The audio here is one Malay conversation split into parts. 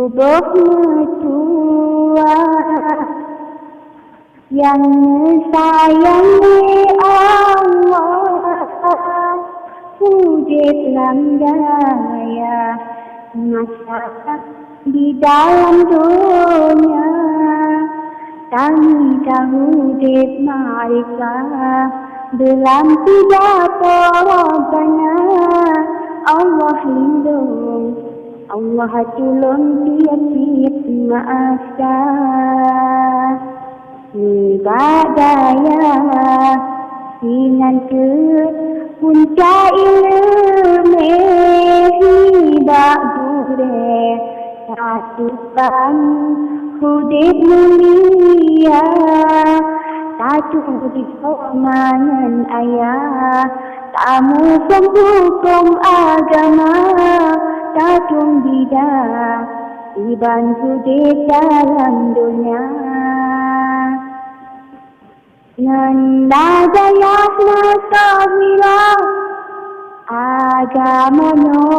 Tubuhmu tua yang sayangi Allah, wujud daya masyarakat di dalam dunia. Kami tahu marifah dalam pidato Rabbana. Allah lindung, Allah tolong, tiap-tiap maafkan. Ibadaya dengan ke puncak ilmu hibak dure satukan hudib mulia, satu di komangan ayah, tamu hukum agama, tatung bidah dibantu di dalam dunia. Nanda jaya nasabila agamanya,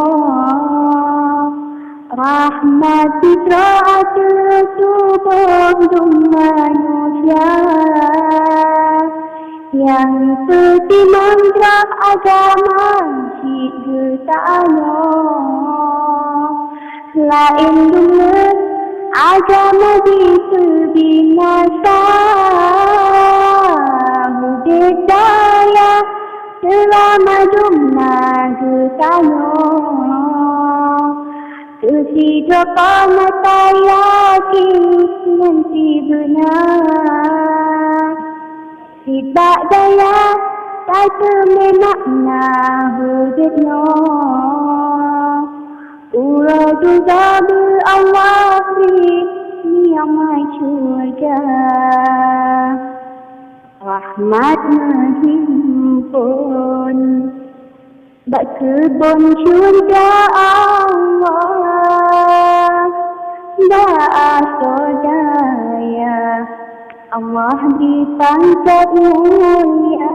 rahmat fitrah tubuh manusia, yang seperti mantra agama ciptanya. Selain dunia agama binasa, budaya selama dunia getanya. Kehidupan mata yakin nanti benar, tidak daya tak makna wujudnya. Urau juga Allah yang syurga, rahmat menghimpun bak kebun syurga Allah. Daya Allah di pangkat mulia,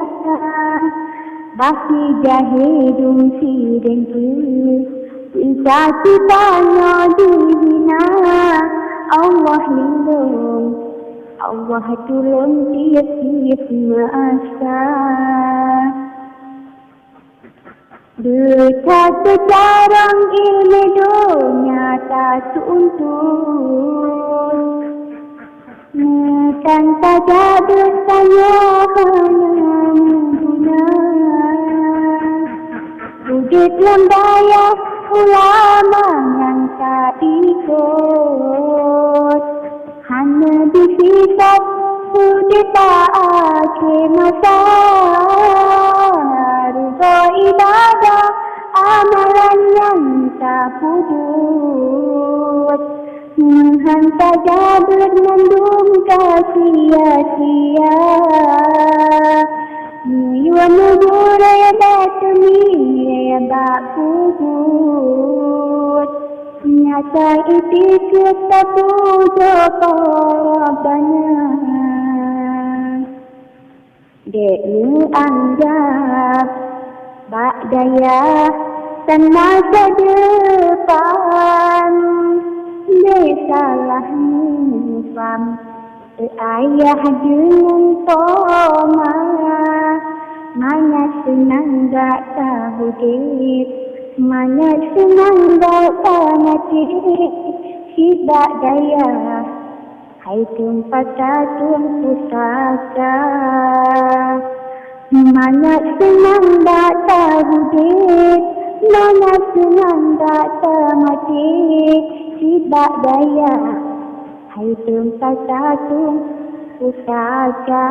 baki jahidum sidin bisa kitanya dibina. Allah lindung, Allah tolong, tiap-tiap masa. Dekat sejarang ilmu dunia tak tuntus, bukan saja dosanya hanya guna. Wujud lembaya ulama yang tak ikut, hanya disifat wujud tak akhir masa. Ibadah amalan yang tak pudut, menghantar jabir mendung sia-sia. Menyua mubur ya batumi ya bak pudut, nyata iti kita puja Rabbana. Dekmu anggap bak daya dan masa depan, besalah nufam ayah dengan poma. Mana senang gak tahu diri, mana senang gak mati. Tidak daya hai tempat satuan pusaka, mana senang tak tahu diri, mana senang tak mati. Tidak daya hai tempat satu pusaka.